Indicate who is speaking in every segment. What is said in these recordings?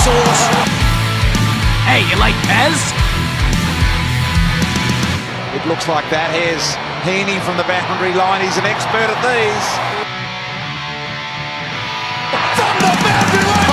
Speaker 1: sauce.
Speaker 2: Hey, you like Pez?
Speaker 1: It looks like that. Here's Heaney from the boundary line. He's an expert at these. From the boundary line!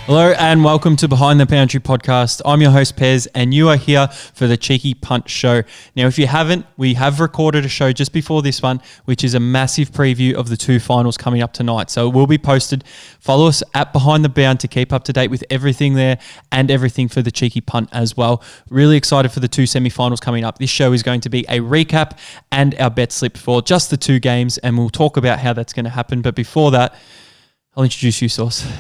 Speaker 3: Hello and welcome to Behind the Boundary podcast. I'm your host Pez and you are here for the Cheeky Punt show. Now if you haven't, we have recorded a show just before this one, which is a massive preview of the two finals coming up tonight. So it will be posted. Follow us at Behind the Bound to keep up to date with everything there and everything for the Cheeky Punt as well. Really excited for the two semi-finals coming up. This show is going to be a recap and our bet slip for just the two games, and we'll talk about how that's going to happen. But before that, I'll introduce you, Sauce.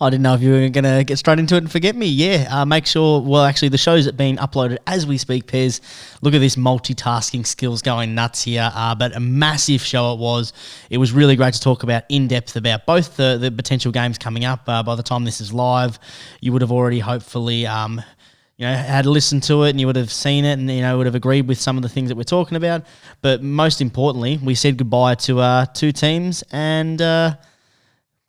Speaker 4: I didn't know if you were going to get straight into it and forget me. Yeah, make sure, well, actually, the show's being uploaded as we speak, Pez. Look at this multitasking skills going nuts here, but a massive show it was. It was really great to talk about in-depth about both the potential games coming up. By the time this is live, you would have already hopefully had listened to it and you would have seen it and, would have agreed with some of the things that we're talking about. But most importantly, we said goodbye to two teams and...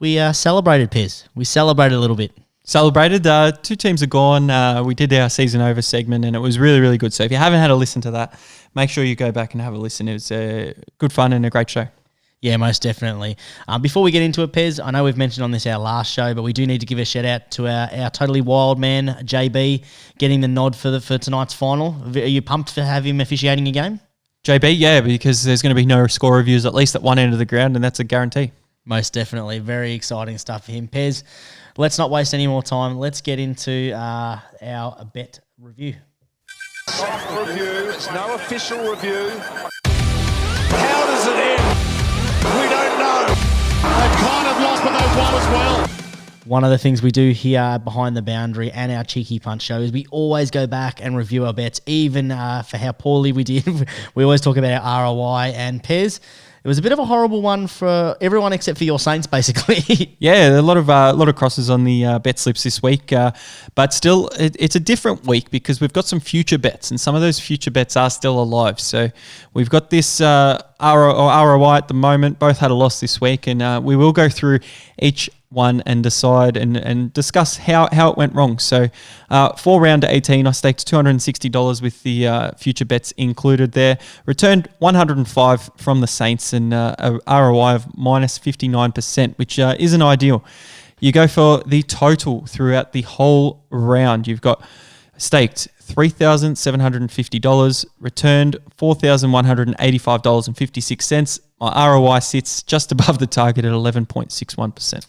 Speaker 4: We celebrated, Piz. We celebrated a little bit.
Speaker 3: Celebrated. Two teams are gone. We did our season over segment and it was really, really good. So if you haven't had a listen to that, make sure you go back and have a listen. It was good fun and a great show.
Speaker 4: Yeah, most definitely. Before we get into it, Pez, I know we've mentioned on this our last show, but we do need to give a shout out to our totally wild man, JB, getting the nod for tonight's final. Are you pumped to have him officiating a game?
Speaker 3: JB, yeah, because there's going to be no score reviews at least at one end of the ground, and that's a guarantee.
Speaker 4: Most definitely. Very exciting stuff for him. Pez, let's not waste any more time. Let's get into our bet review.
Speaker 1: Soft review. It's no official review. How does it end? We don't know. They've kind of lost, but they've won as well.
Speaker 4: One of the things we do here Behind the Boundary and our Cheeky Punch show is we always go back and review our bets, even for how poorly we did. We always talk about our ROI, and Pez, it was a bit of a horrible one for everyone except for your Saints, basically.
Speaker 3: Yeah, a lot of crosses on the bet slips this week, but still, it's a different week because we've got some future bets, and some of those future bets are still alive. So we've got this ROI at the moment. Both had a loss this week, and we will go through each one and decide and discuss how it went wrong. So for round 18, I staked $260 with the future bets included there. Returned 105 from the Saints and a ROI of minus 59%, which isn't ideal. You go for the total throughout the whole round. You've got staked $3,750, returned $4,185.56. My ROI sits just above the target at 11.61%.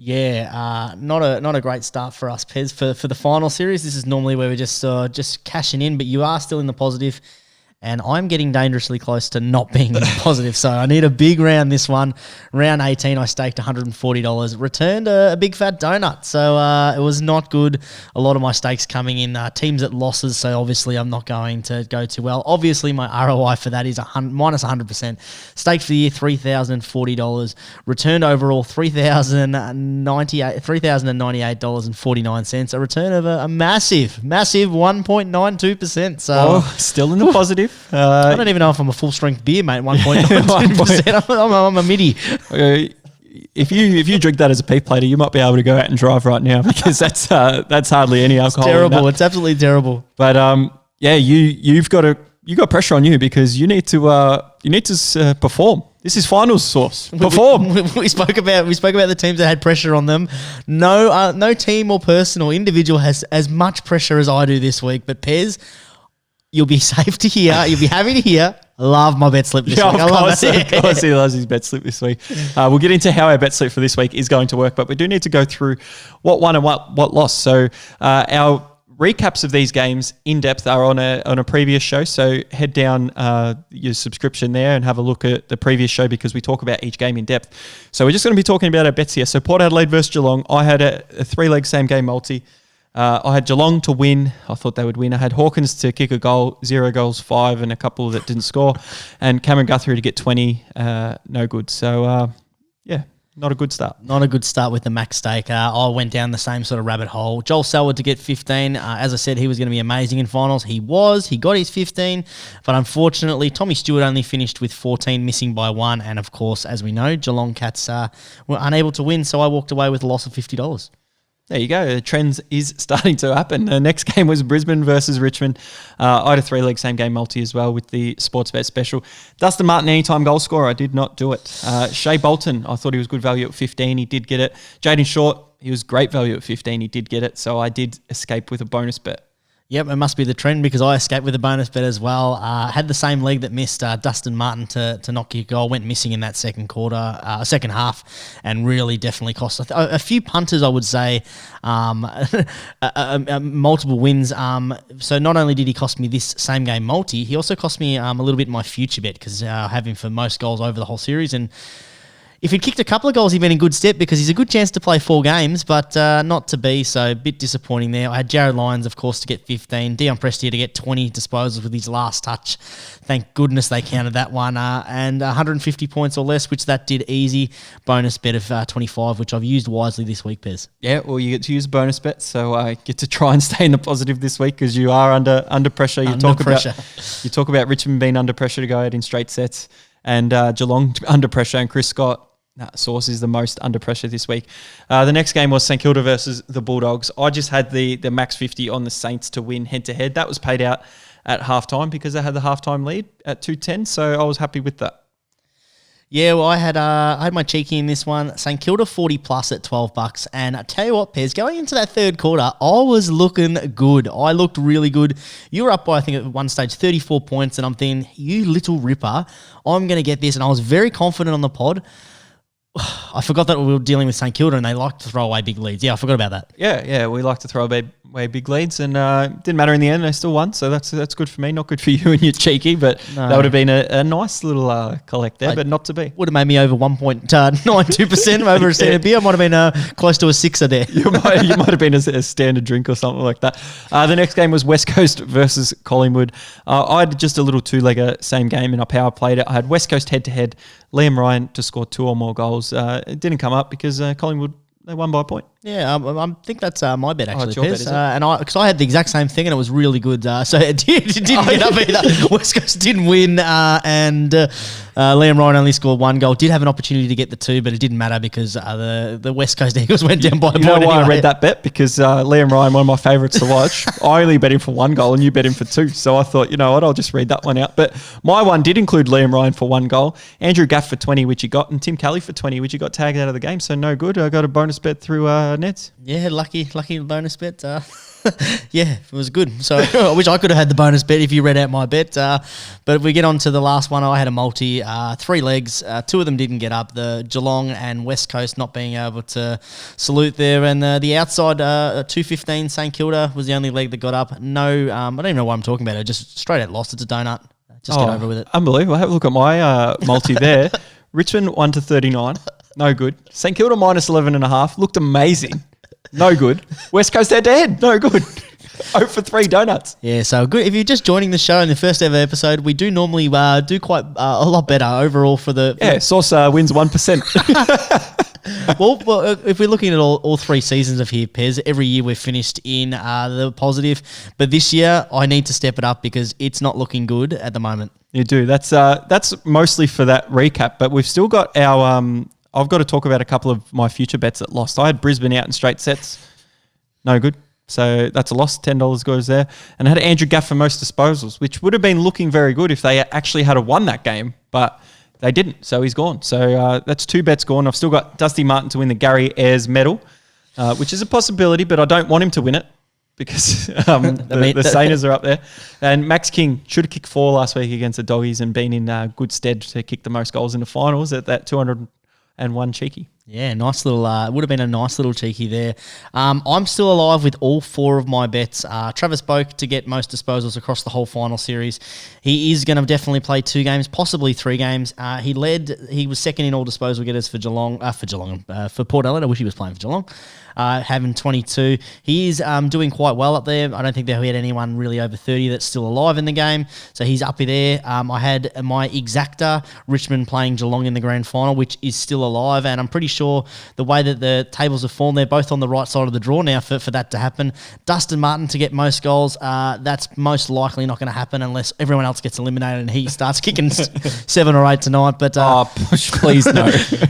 Speaker 4: Yeah, not a great start for us, Pez. For the final series, this is normally where we're just cashing in, but you are still in the positive, and I'm getting dangerously close to not being in the positive. So I need a big round this one. Round 18, I staked $140, returned a big fat donut. So it was not good. A lot of my stakes coming in teams at losses, so obviously I'm not going to go too well. Obviously, my ROI for that is minus 100%. Staked for the year, $3,040. Returned overall, $3,098.49. A return of a massive 1.92%. So
Speaker 3: still in the positive.
Speaker 4: I don't even know if I'm a full-strength beer, mate. 1.92%. I'm a midi.
Speaker 3: If you drink that as a peak plater, you might be able to go out and drive right now because that's hardly any alcohol.
Speaker 4: It's terrible. It's absolutely terrible.
Speaker 3: But you've got pressure on you because you need to perform. This is finals, Sauce. Perform.
Speaker 4: We spoke about the teams that had pressure on them. No team or person or individual has as much pressure as I do this week. But Pez, you'll be safe to hear. You'll be happy to hear. I love my bet slip this week.
Speaker 3: Of course he loves his bet slip this week. We'll get into how our bet slip for this week is going to work, but we do need to go through what won and what lost. So our recaps of these games in depth are on a previous show. So head down your subscription there and have a look at the previous show because we talk about each game in depth. So we're just going to be talking about our bets here. So Port Adelaide versus Geelong. I had a 3-leg same game multi. I had Geelong to win. I thought they would win. I had Hawkins to kick a goal, 0 goals, 5, and a couple that didn't score. And Cameron Guthrie to get 20, no good. So, Not a good start.
Speaker 4: Not a good start with the max stake. I went down the same sort of rabbit hole. Joel Selwood to get 15. As I said, he was going to be amazing in finals. He was. He got his 15. But unfortunately, Tommy Stewart only finished with 14, missing by 1. And of course, as we know, Geelong Cats were unable to win. So I walked away with a loss of $50.
Speaker 3: There you go. The trends is starting to happen. The next game was Brisbane versus Richmond. I had a 3-leg same game multi as well with the Sportsbet special. Dustin Martin, anytime goal scorer. I did not do it. Shea Bolton, I thought he was good value at 15. He did get it. Jaden Short, he was great value at 15. He did get it. So I did escape with a bonus bet.
Speaker 4: Yep, it must be the trend because I escaped with a bonus bet as well. Had the same leg that missed Dustin Martin to knock your goal. Went missing in that second half, and really definitely cost a few punters, I would say, multiple wins. So not only did he cost me this same game multi, he also cost me a little bit in my future bet because I have him for most goals over the whole series. And if he'd kicked a couple of goals, he'd been in good step because he's a good chance to play 4 games, but not to be, so a bit disappointing there. I had Jared Lyons, of course, to get 15. Dion Prestia to get 20 disposals with his last touch. Thank goodness they counted that one. And 150 points or less, which that did easy. Bonus bet of 25, which I've used wisely this week, Pez.
Speaker 3: Yeah, well, you get to use bonus bets, so I get to try and stay in the positive this week because you are under pressure. You talk about Richmond being under pressure to go out in straight sets, and Geelong under pressure, and Chris Scott. Source is the most under pressure this week. The next game was St Kilda versus the Bulldogs. I just had the max 50 on the Saints to win head-to-head. That was paid out at halftime because they had the halftime lead at 210, so I was happy with that.
Speaker 4: Yeah, well, I had my cheeky in this one. St Kilda 40 plus at $12, and I tell you what, Pez, going into that third quarter, I was looking good. I looked really good. You were up by, I think, at one stage 34 points, and I'm thinking, you little ripper, I'm going to get this, and I was very confident on the pod. I forgot that we were dealing with St Kilda and they like to throw away big leads. Yeah, I forgot about that.
Speaker 3: Yeah, we like to throw away big leads, and didn't matter in the end. They still won, so that's good for me. Not good for you and you're cheeky, but that would have been a nice little collect there, but not to be.
Speaker 4: Would have made me over 1.92% over a standard beer. I might have been close to a sixer there.
Speaker 3: You might have been a standard drink or something like that. The next game was West Coast versus Collingwood. I had just a little 2-legger same game, and I power played it. I had West Coast head-to-head, Liam Ryan to score 2 or more goals. It didn't come up because Collingwood, they won by a point.
Speaker 4: Yeah, I think that's my bet actually,
Speaker 3: it's your bet, is it?
Speaker 4: Because I had the exact same thing and it was really good. So it didn't get up either. West Coast didn't win, and Liam Ryan only scored 1 goal. Did have an opportunity to get the 2, but it didn't matter because the West Coast Eagles went down by a point.
Speaker 3: You know why I read that bet? Because Liam Ryan, one of my favourites to watch, I only bet him for 1 goal and you bet him for 2. So I thought, you know what, I'll just read that one out. But my one did include Liam Ryan for 1 goal, Andrew Gaff for 20, which he got, and Tim Kelly for 20, which he got tagged out of the game. So no good. I got a bonus bet through Neds.
Speaker 4: Yeah, lucky bonus bet. Yeah, it was good. So I wish I could have had the bonus bet if you read out my bet. But if we get on to the last one, I had a multi, 3 legs. 2 of them didn't get up. The Geelong and West Coast not being able to salute there. And the outside, 215, St Kilda was the only leg that got up. No, I don't even know why I'm talking about it. Just straight out lost. It's a donut. Just get over with it.
Speaker 3: Unbelievable. Have a look at my multi there. Richmond 1-39. No good. St Kilda minus 11.5. Looked amazing. No good. West Coast head-to-head. No good. 0 for 3 donuts.
Speaker 4: Yeah, so good. If you're just joining the show in the first ever episode, we do normally do quite a lot better overall for the...
Speaker 3: Yeah, Sauce wins 1%.
Speaker 4: well, if we're looking at all 3 seasons of here, Pez, every year we've finished in the positive. But this year, I need to step it up because it's not looking good at the moment.
Speaker 3: You do. That's mostly for that recap. But we've still got our... I've got to talk about a couple of my future bets that lost. I had Brisbane out in straight sets. No good. So that's a loss. $10 goes there. And I had Andrew Gaff for most disposals, which would have been looking very good if they actually had won that game. But they didn't. So he's gone. So that's 2 bets gone. I've still got Dusty Martin to win the Gary Ayres medal, which is a possibility, but I don't want him to win it because the Sainers are up there. And Max King should have kicked 4 last week against the Doggies and been in good stead to kick the most goals in the finals at that 201 cheeky.
Speaker 4: Yeah, nice little, would have been a nice little cheeky there. I'm still alive with all 4 of my bets. Travis Boak to get most disposals across the whole final series. He is going to definitely play 2 games, possibly 3 games. He was second in all disposal getters for Port Adelaide. I wish he was playing for Geelong. Having 22. He is doing quite well up there. I don't think that we had anyone really over 30 that's still alive in the game. So he's up there. I had my exacta, Richmond playing Geelong in the grand final, which is still alive. And I'm pretty sure sure the way that the tables have fallen, they're both on the right side of the draw now for that to happen. Dustin Martin to get most goals, that's most likely not going to happen unless everyone else gets eliminated and he starts kicking 7 or 8 tonight. But
Speaker 3: please no.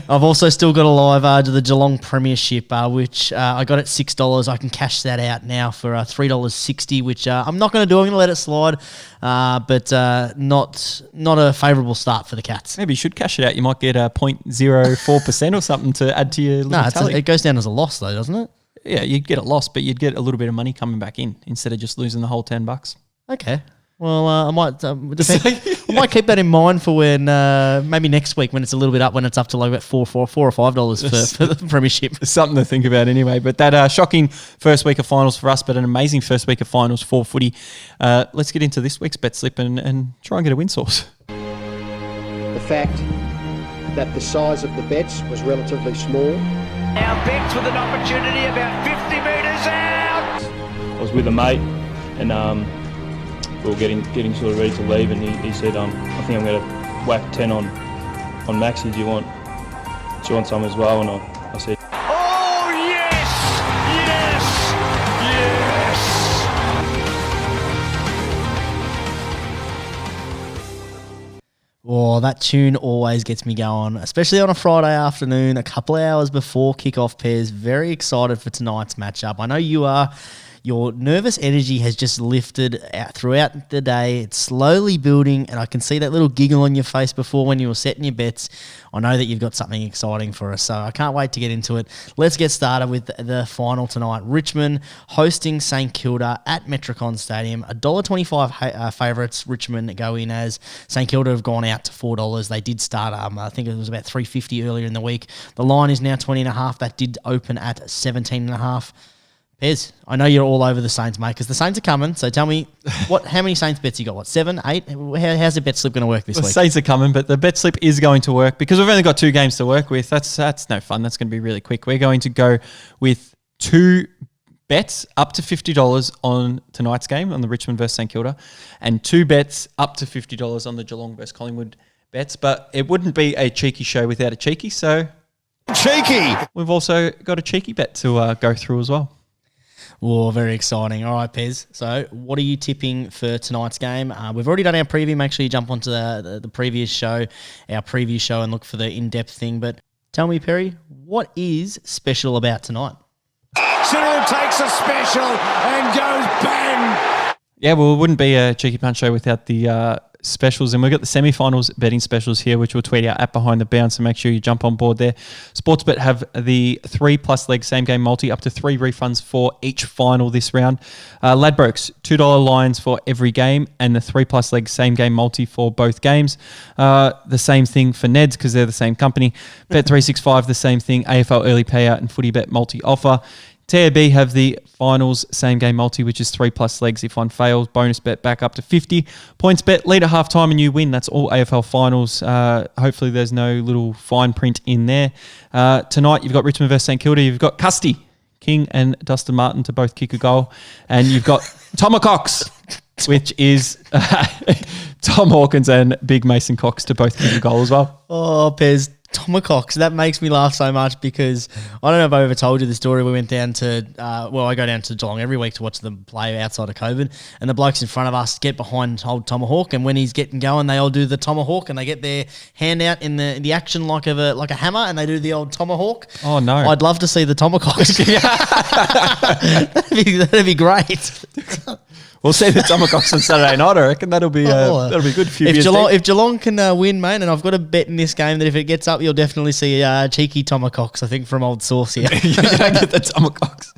Speaker 4: I've also still got a live to the Geelong Premiership, which I got at $6. I can cash that out now for $3.60, which I'm not going to do. I'm going to let it slide, but not a favourable start for the Cats.
Speaker 3: Maybe you should cash it out. You might get 0.04% or something to add to your little tally.
Speaker 4: It goes down as a loss though, doesn't it?
Speaker 3: Yeah, you'd get a loss, but you'd get a little bit of money coming back in instead of just losing the whole $10.
Speaker 4: Okay. Well, I might I might keep that in mind for when maybe next week when it's a little bit up, when it's up to like about $4 or $5 for the Premiership.
Speaker 3: Something to think about anyway. But that shocking first week of finals for us, but an amazing first week of finals for footy. Let's get into this week's bet slip and try and get a win source.
Speaker 5: The fact that the size of the bets was relatively small.
Speaker 2: Now Bex with an opportunity about 50 metres out.
Speaker 6: I was with a mate and we were getting sort of ready to leave, and he said, I think I'm going to whack 10 on Maxi. Do you want some as well? And I said,
Speaker 2: Oh, yes! Yes!
Speaker 4: Oh, that tune always gets me going, especially on a Friday afternoon, a couple of hours before kickoff. Pairs, very excited for tonight's matchup. I know you are. Your nervous energy has just lifted out throughout the day. It's slowly building, and I can see that little giggle on your face before when you were setting your bets. I know that you've got something exciting for us, so I can't wait to get into it. Let's get started with the final tonight. Richmond hosting St Kilda at Metricon Stadium. $1.25 favourites. Richmond go in as St Kilda have gone out to $4. They did start, I think it was about $3.50 earlier in the week. The line is now 20.5. That did open at 17.5. Pez, I know you're all over the Saints, mate, because the Saints are coming. So tell me, how many Saints bets you got? 7, 8? How's the bet slip going to work this week?
Speaker 3: The Saints are coming, but the bet slip is going to work because we've only got 2 games to work with. That's no fun. That's going to be really quick. We're going to go with 2 bets up to $50 on tonight's game on the Richmond versus St Kilda, and 2 bets up to $50 on the Geelong versus Collingwood bets. But it wouldn't be a cheeky show without a cheeky. So
Speaker 1: Cheeky!
Speaker 3: We've also got a cheeky bet to go through as well.
Speaker 4: Oh, very exciting. All right, Pez. So what are you tipping for tonight's game? We've already done our preview. Make sure you jump onto the previous show, our preview show, and look for the in-depth thing. But tell me, Perry, what is special about tonight?
Speaker 1: Cyril takes a special and goes bang!
Speaker 3: Yeah, well, it wouldn't be a Cheeky Punch show without the specials. And we've got the semi-finals betting specials here, which we'll tweet out at Behind the Bounce, so make sure you jump on board there. Sportsbet have the 3+ leg same game multi, up to 3 refunds for each final this round. Ladbrokes, $2 lines for every game, and the 3+ leg same game multi for both games. The same thing for Neds because they're the same company. Bet365, the same thing. AFL early payout and Footy Bet multi offer. TAB have the finals same game multi, which is 3+ legs if one fails. Bonus bet back up to 50. Points bet, lead at half time and you win. That's all AFL finals. Hopefully there's no little fine print in there. Tonight you've got Richmond versus St Kilda. You've got Custy, King and Dustin Martin to both kick a goal. And you've got Tomahawks, which is Tom Hawkins and Big Mason Cox to both kick a goal as well.
Speaker 4: Oh, Pez, Tomahawks. That makes me laugh so much because I don't know if I ever told you the story. We went down to, I go down to Geelong every week to watch them play outside of COVID, and the blokes in front of us get behind old Tomahawk, and when he's getting going, they all do the Tomahawk, and they get their hand out in the action like a hammer, and they do the old Tomahawk.
Speaker 3: Oh, no.
Speaker 4: I'd love to see the Tomahawks. that'd be great.
Speaker 3: We'll see the Tomahawks on Saturday night. I reckon that'll be good.
Speaker 4: If Geelong can win, mate, and I've got a bet in this game that if it gets up, you'll definitely see cheeky Tomahawks, I think, from old source here.
Speaker 3: You don't get the Tomahawks.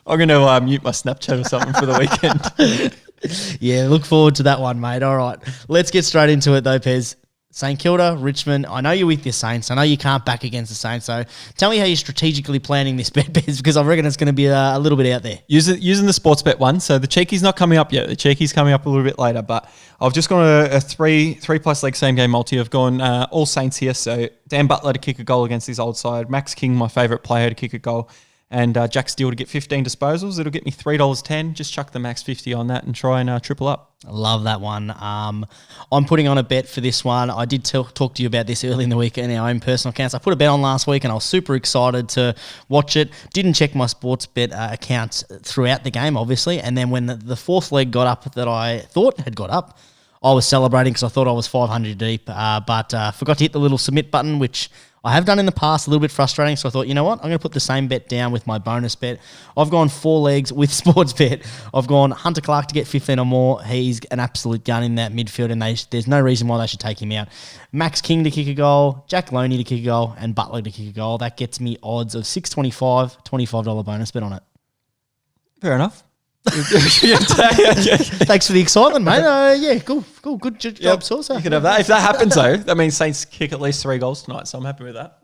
Speaker 3: I'm going to mute my Snapchat or something for the weekend.
Speaker 4: Yeah, look forward to that one, mate. All right, let's get straight into it though, Pez. St Kilda, Richmond. I know you're with your Saints. I know you can't back against the Saints. So tell me how you're strategically planning this bet, Bez, because I reckon it's going to be a little bit out there.
Speaker 3: Using the sports bet one. So the cheeky's not coming up yet. The cheeky's coming up a little bit later. But I've just gone a 3+ leg same game multi. I've gone all Saints here. So Dan Butler to kick a goal against his old side. Max King, my favourite player, to kick a goal. and Jack Steele to get 15 disposals. It'll get me $3.10. Just chuck the max 50 on that and try and triple up.
Speaker 4: I love that one. I'm putting on a bet for this one. I did talk to you about this early in the week in our own personal accounts. I put a bet on last week and I was super excited to watch it. Didn't check my sports bet accounts throughout the game, obviously. And then when the fourth leg got up that I thought had got up, I was celebrating because I thought I was 500 deep, but forgot to hit the little submit button, which I have done in the past, a little bit frustrating. So I thought, you know what? I'm going to put the same bet down with my bonus bet. I've gone 4 legs with sports bet. I've gone Hunter Clark to get 15 or more. He's an absolute gun in that midfield, and there's no reason why they should take him out. Max King to kick a goal, Jack Loney to kick a goal, and Butler to kick a goal. That gets me odds of $6.25, $25 bonus bet on it.
Speaker 3: Fair enough.
Speaker 4: Thanks for the excitement, mate. Yeah, cool. Good job, Saucer.
Speaker 3: You can have that. If that happens, though, that means Saints kick at least 3 goals tonight, so I'm happy with that.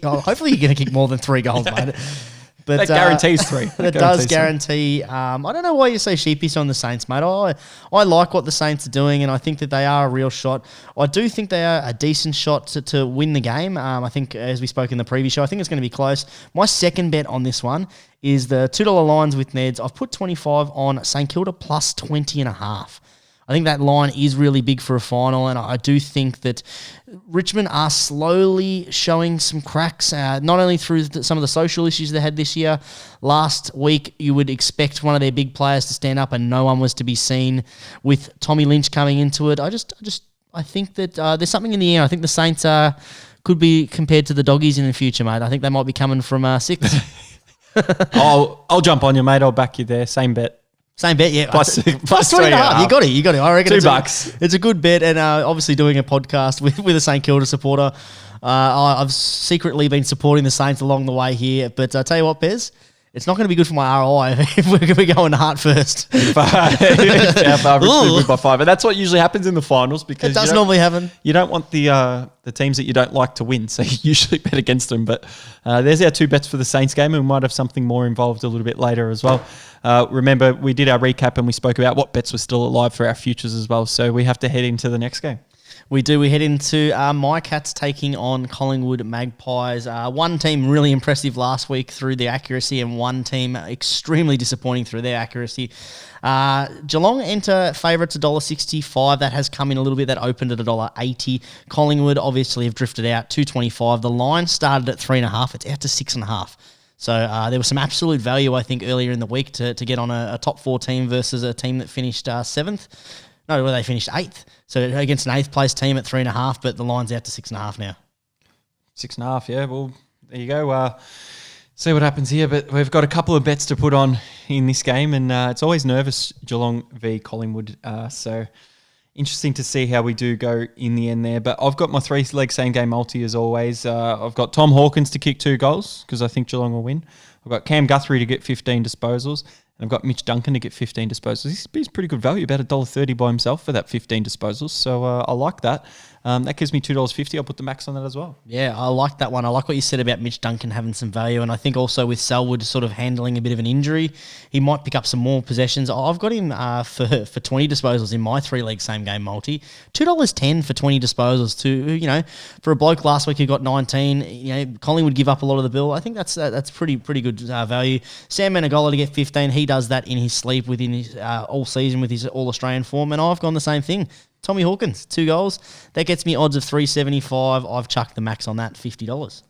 Speaker 4: Hopefully you're going to kick more than 3 goals, mate. But
Speaker 3: that guarantees 3.
Speaker 4: That does guarantee. I don't know why you're so sheepish on the Saints, mate. I like what the Saints are doing, and I think that they are a real shot. I do think they are a decent shot to win the game. I think, as we spoke in the previous show, I think it's going to be close. My second bet on this one is the $2 lines with Neds. I've put 25 on St Kilda plus 20.5. I think that line is really big for a final, and I do think that Richmond are slowly showing some cracks, not only through some of the social issues they had this year. Last week, you would expect one of their big players to stand up, and no one was to be seen. With Tommy Lynch coming into it, I think that there's something in the air. I think the Saints could be compared to the Doggies in the future, mate. I think they might be coming from 6.
Speaker 3: I'll jump on you, mate. I'll back you there. Same bet.
Speaker 4: Same bet, yeah.
Speaker 3: Plus
Speaker 4: 3.5. You got it. I reckon
Speaker 3: $2.
Speaker 4: It's a good bet, and obviously doing a podcast with a St Kilda supporter, I've secretly been supporting the Saints along the way here. But I tell you what, Pez, it's not going to be good for my ROI if we're going to be going Hart first.
Speaker 3: Richmond win by 5, and that's what usually happens in the finals because
Speaker 4: it does normally happen.
Speaker 3: You don't want the teams that you don't like to win, so you usually bet against them. But there's our 2 bets for the Saints game, and we might have something more involved a little bit later as well. Remember, we did our recap and we spoke about what bets were still alive for our futures as well. So we have to head into the next game.
Speaker 4: We do. We head into My Cats taking on Collingwood Magpies. One team really impressive last week through the accuracy, and one team extremely disappointing through their accuracy. Geelong enter favourites $1.65. That has come in a little bit. That opened at $1.80. Collingwood obviously have drifted out $2.25. The line started at 3.5. It's out to 6.5. So there was some absolute value, I think, earlier in the week to get on a top 4 team versus a team that finished 7th. No, where they finished 8th. So against an 8th place team at 3.5, but the line's out to 6.5 now.
Speaker 3: 6.5, yeah. Well, there you go. See what happens here. But we've got a couple of bets to put on in this game, and it's always nervous, Geelong v Collingwood. So interesting to see how we do go in the end there. But I've got my 3-leg same-game multi as always. I've got Tom Hawkins to kick 2 goals because I think Geelong will win. I've got Cam Guthrie to get 15 disposals. And I've got Mitch Duncan to get 15 disposals. He's pretty good value, about $1.30 by himself for that 15 disposals. So I like that. That gives me $2.50. I'll put the max on that as well.
Speaker 4: Yeah, I like that one. I like what you said about Mitch Duncan having some value. And I think also with Selwood sort of handling a bit of an injury, he might pick up some more possessions. I've got him for 20 disposals in my 3-leg same-game multi. $2.10 for 20 disposals. For a bloke last week who got 19, Collingwood would give up a lot of the bill. I think that's pretty good value. Sam Menegola to get 15. He does that in his sleep within his all season with his All-Australian form. And I've gone the same thing. Tommy Hawkins, 2 goals. That gets me odds of $3.75. I've chucked the max on that, $50.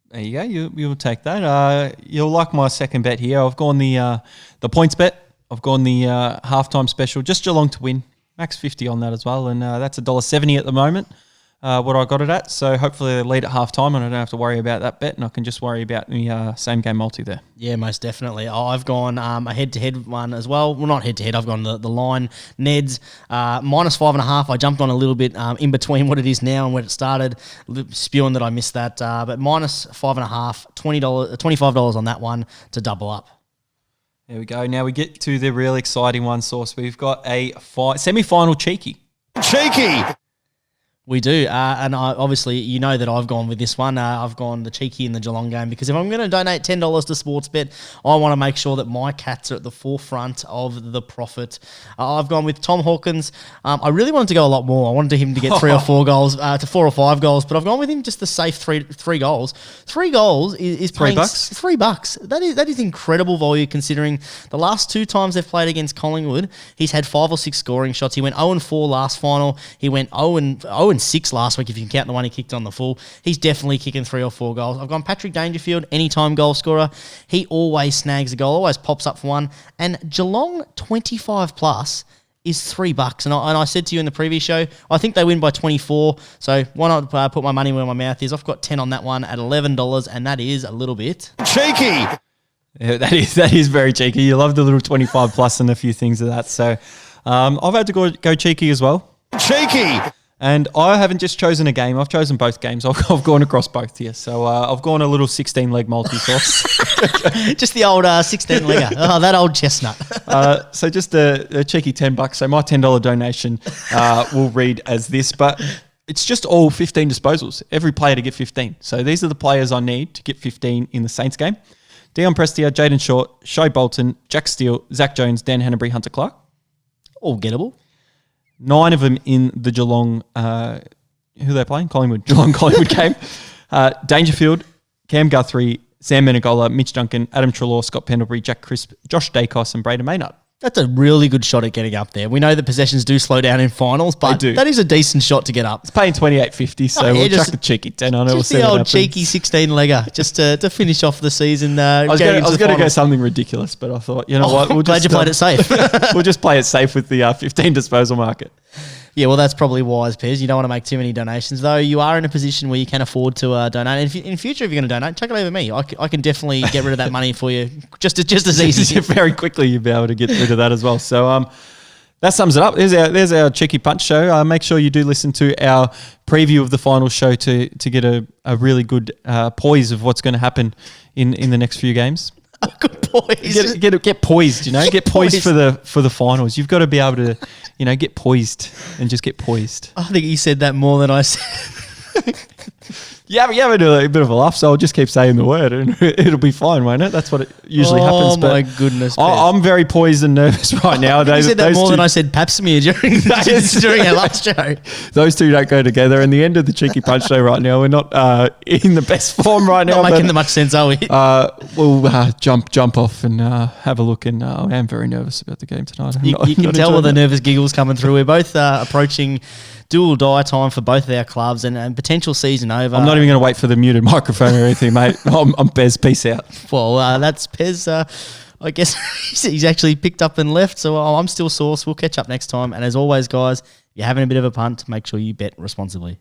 Speaker 3: There you go. You'll take that. You'll like my second bet here. I've gone the points bet. I've gone the halftime special. Just Geelong to win. Max 50 on that as well. And that's $1.70 at the moment. What I got it at. So hopefully they lead at halftime and I don't have to worry about that bet and I can just worry about the same game multi there.
Speaker 4: Yeah, most definitely. I've gone a head-to-head one as well. Well, not head-to-head. I've gone the line. Neds, minus 5.5. I jumped on a little bit in between what it is now and when it started, spewing that I missed that. But minus 5.5, $25 on that one to double up.
Speaker 3: There we go. Now we get to the real exciting one, Sauce. We've got a semi-final cheeky.
Speaker 1: Cheeky!
Speaker 4: We do, and obviously you know that I've gone with this one. I've gone the cheeky in the Geelong game because if I'm going to donate $10 to Sportsbet, I want to make sure that my Cats are at the forefront of the profit. I've gone with Tom Hawkins. I really wanted to go a lot more. I wanted him to get 3 or 4 goals, to 4 or 5 goals, but I've gone with him just the safe three goals. 3 goals is paying
Speaker 3: $3.
Speaker 4: $3. That is incredible value considering the last 2 times they've played against Collingwood, he's had 5 or 6 scoring shots. He went 0-4 last final. He went 0-6 last week if you can count the one he kicked on the full. He's definitely kicking 3 or 4 goals. I've gone Patrick Dangerfield, anytime goal scorer. He always snags a goal, always pops up for one. And Geelong 25 plus is $3. And I said to you in the previous show, I think they win by 24. So why not put my money where my mouth is? I've got 10 on that one at $11, and that is a little bit
Speaker 1: Cheeky.
Speaker 3: Yeah, that is very cheeky. You love the little 25 plus and a few things of that. So I've had to go cheeky as well.
Speaker 1: Cheeky.
Speaker 3: And I haven't just chosen a game. I've chosen both games. I've gone across both here. So I've gone a little 16-leg multi-source.
Speaker 4: just the old 16-legger. Oh, that old chestnut.
Speaker 3: So just a cheeky $10. So my $10 donation will read as this. But it's just all 15 disposals. Every player to get 15. So these are the players I need to get 15 in the Saints game. Dion Prestia, Jaden Short, Shea Bolton, Jack Steele, Zach Jones, Dan Hanbury, Hunter Clark.
Speaker 4: All gettable.
Speaker 3: 9 of them in the Geelong, who they're playing? Geelong-Collingwood game. Dangerfield, Cam Guthrie, Sam Menegola, Mitch Duncan, Adam Treloar, Scott Pendlebury, Jack Crisp, Josh Dacos and Braden Maynard.
Speaker 4: That's a really good shot at getting up there. We know that possessions do slow down in finals, but that is a decent shot to get up.
Speaker 3: It's paying $28.50, so we'll chuck a cheeky 10 on it.
Speaker 4: Just the old cheeky 16-legger, just to finish off the season.
Speaker 3: I was going to go something ridiculous, but I thought, you know what?
Speaker 4: I'm glad you played it safe.
Speaker 3: We'll just play it safe with the 15 disposal market.
Speaker 4: Yeah, well, that's probably wise, Pez. You don't want to make too many donations, though. You are in a position where you can afford to donate. And in future, if you're going to donate, chuck it over me. I can definitely get rid of that money for you just as easy.
Speaker 3: Very quickly, you'll be able to get rid of that as well. So that sums it up. There's our cheeky punch show. Make sure you do listen to our preview of the final show to get a really good poise of what's going to happen in the next few games.
Speaker 4: Good poise.
Speaker 3: Get poised, Get poised for the finals. You've got to be able to, get poised and just get poised.
Speaker 4: I think you said that more than I said.
Speaker 3: You have a bit of a laugh, so I'll just keep saying the word and it'll be fine, won't it? That's what it usually happens.
Speaker 4: Oh, my goodness.
Speaker 3: I'm very poised and nervous right now.
Speaker 4: You said that more than I said pap smear during our last show.
Speaker 3: Those two don't go together. And the end of the cheeky punch show right now, we're not in the best form right now.
Speaker 4: Not making that much sense, are we?
Speaker 3: We'll jump off and have a look. And I am very nervous about the game tonight.
Speaker 4: You can tell with the nervous giggles coming through. We're both approaching do or die time for both of our clubs and potential season over.
Speaker 3: I'm not even going to wait for the muted microphone or anything, mate. I'm Pez. Peace out.
Speaker 4: Well, that's Pez. I guess he's actually picked up and left, so I'm still Sauce. We'll catch up next time. And as always, guys, if you're having a bit of a punt, make sure you bet responsibly.